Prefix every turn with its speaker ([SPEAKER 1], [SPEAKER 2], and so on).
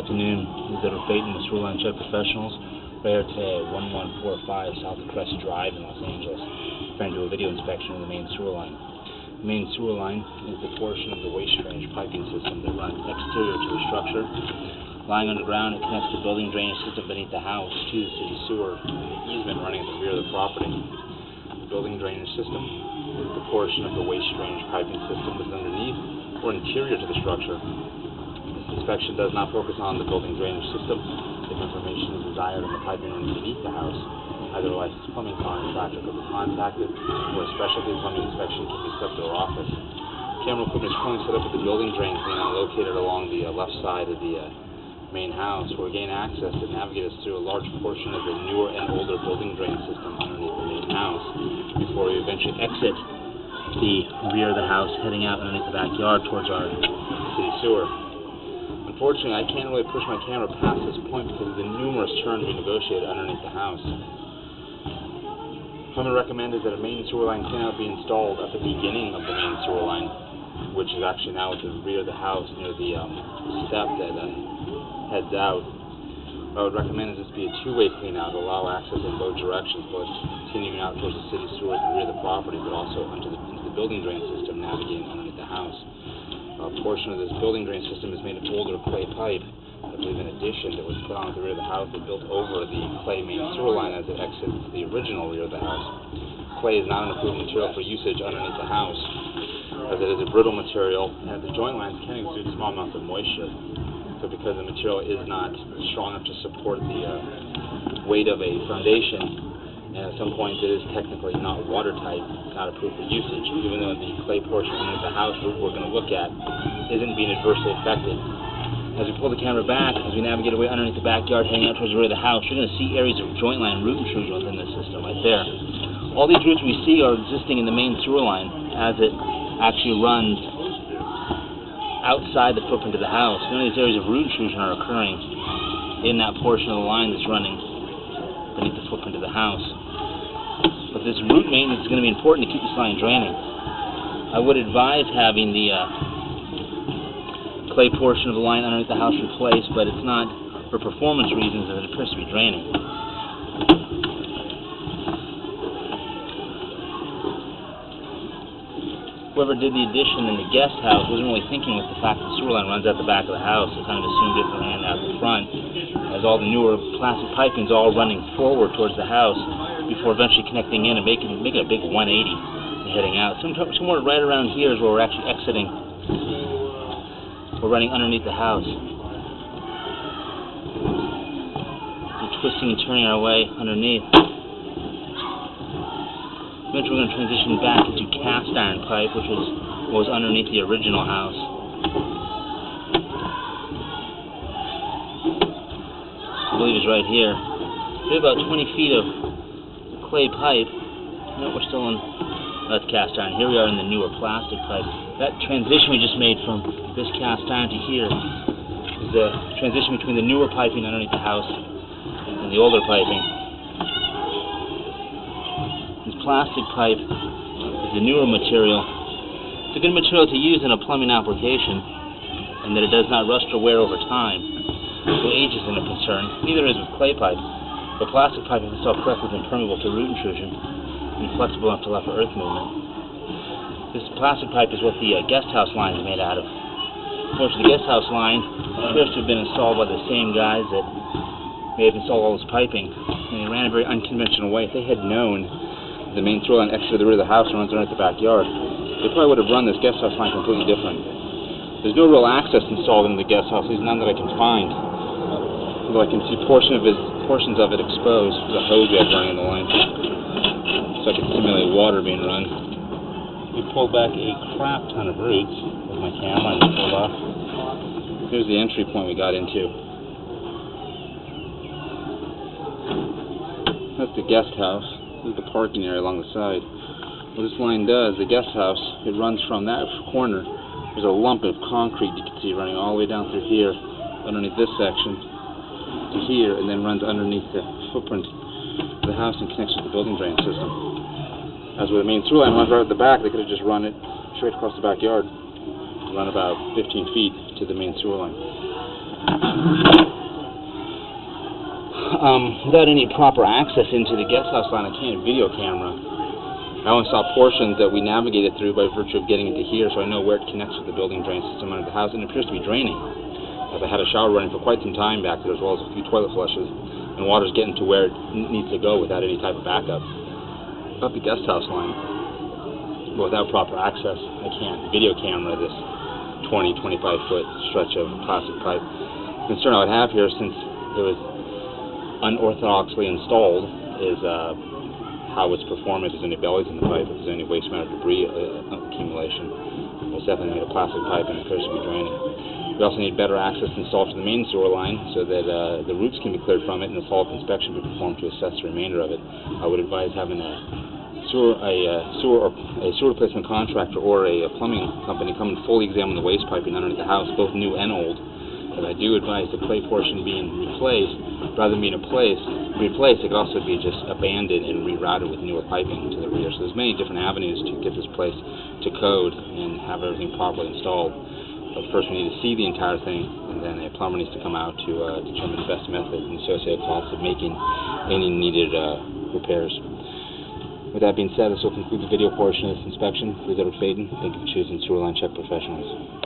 [SPEAKER 1] afternoon. This is Edward Payton with Sewer Line Check Professionals. Right here today at 1145 South Crest Drive in Los Angeles. Trying to do a video inspection of the main sewer line. The main sewer line is the portion of the waste drainage piping system that runs exterior to the structure. Lying underground, it connects the building drainage system beneath the house to the city sewer easement running at the rear of the property. The building drainage system is the portion of the waste drainage piping system that is underneath or interior to the structure. This inspection does not focus on the building drainage system. If information is desired on the piping running beneath the house, either a licensed plumbing contractor could be contacted, or a specialty plumbing inspection can be set to our office. Camera equipment is currently set up at the building drains being located along the left side of the main house, where we gain access to navigate us through a large portion of the newer and older building drain system underneath the main house before we eventually exit the rear of the house, heading out underneath the backyard towards our city sewer. Unfortunately, I can't really push my camera past this point because of the numerous turns we negotiated underneath the house. Common recommended that a main sewer line cannot be installed at the beginning of the main sewer line, which is actually now at the rear of the house near the step that heads out. What I would recommend is this be a two-way clean-out to allow access in both directions, both continuing out towards the city sewer at the rear of the property, but also into the building drain system navigating underneath the house. A portion of this building drain system is made of older clay pipe, I believe in addition, that was put on at the rear of the house that built over the clay main sewer line as it exits the original rear of the house. Clay is not an approved material for usage underneath the house, as it is a brittle material, and the joint lines can exude small amounts of moisture. So because the material is not strong enough to support the weight of a foundation, and at some point it is technically not watertight, not approved for usage, even though the clay portion underneath the house we're going to look at isn't being adversely affected. As we pull the camera back, as we navigate away underneath the backyard, heading out towards the rear of the house, you're going to see areas of joint line root intrusion within the system right there. All these roots we see are existing in the main sewer line as it actually runs outside the footprint of the house. None of these areas of root intrusion are occurring in that portion of the line that's running beneath the footprint of the house. But this root maintenance is going to be important to keep this line draining. I would advise having the clay portion of the line underneath the house replaced, but it's not for performance reasons as it appears to be draining. Whoever did the addition in the guest house wasn't really thinking with the fact that the sewer line runs out the back of the house. They kind of assumed it ran out the front, as all the newer plastic piping is all running forward towards the house before eventually connecting in and making a big 180 and heading out. Somewhere right around here is where we're actually exiting. We're running underneath the house. We're twisting and turning our way underneath. Eventually we're going to transition back into cast iron pipe, which was underneath the original house. I believe it's right here. We have about 20 feet of clay pipe. No, we're still in, that's cast iron. Here we are in the newer plastic pipe. That transition we just made from this cast iron to here is the transition between the newer piping underneath the house and the older piping. This plastic pipe is the newer material. It's a good material to use in a plumbing application, and that it does not rust or wear over time. So age isn't a concern. Neither is with clay pipe. But plastic pipe, if installed correctly, is impermeable to root intrusion and flexible enough to allow for earth movement. This plastic pipe is what the guest house line is made out of. Unfortunately, the guest house line appears to have been installed by the same guys that may have installed all this piping, and they ran a very unconventional way. If they had known the main sewer line exited the rear of the house and runs underneath the backyard, they probably would have run this guest house line completely different. There's no real access installed into the guest house, at least none that I can find. Although I can see portions of it exposed. There's a hose we have running in the line, so I can simulate water being run. We pulled back a crap ton of roots with my camera and pulled off. Here's the entry point we got into. That's the guest house. This is the parking area along the side. What this line does, the guest house, it runs from that corner. There's a lump of concrete you can see running all the way down through here, underneath this section, to here, and then runs underneath the footprint of the house and connects with the building drain system. As with the main sewer line runs right at the back, they could have just run it straight across the backyard, run about 15 feet to the main sewer line. Without any proper access into the guest house line, I can't video camera. I only saw portions that we navigated through by virtue of getting into here, so I know where it connects with the building drain system under the house, and it appears to be draining. As I had a shower running for quite some time back there, as well as a few toilet flushes, and water's getting to where it needs to go without any type of backup. Up the guest house line, but without proper access, I can't video camera this 20-25 foot stretch of plastic pipe. The concern I would have here, since it was unorthodoxly installed, is how it's performing, if there's any bellies in the pipe, if there's any waste matter debris accumulation. It's definitely made of plastic pipe and it appears to be draining. We also need better access installed to the main sewer line so that the roots can be cleared from it and a follow-up inspection be performed to assess the remainder of it. I would advise having a sewer replacement contractor or a plumbing company come and fully examine the waste piping underneath the house, both new and old. But I do advise the clay portion being replaced, rather than being replaced, it could also be just abandoned and rerouted with newer piping to the rear. So there's many different avenues to get this place to code and have everything properly installed. But first we need to see the entire thing, and then a plumber needs to come out to determine the best method and associated costs of making any needed repairs. With that being said, this will conclude the video portion of this inspection. Please, Edward Faden. Thank you for choosing Sewerline Check Professionals.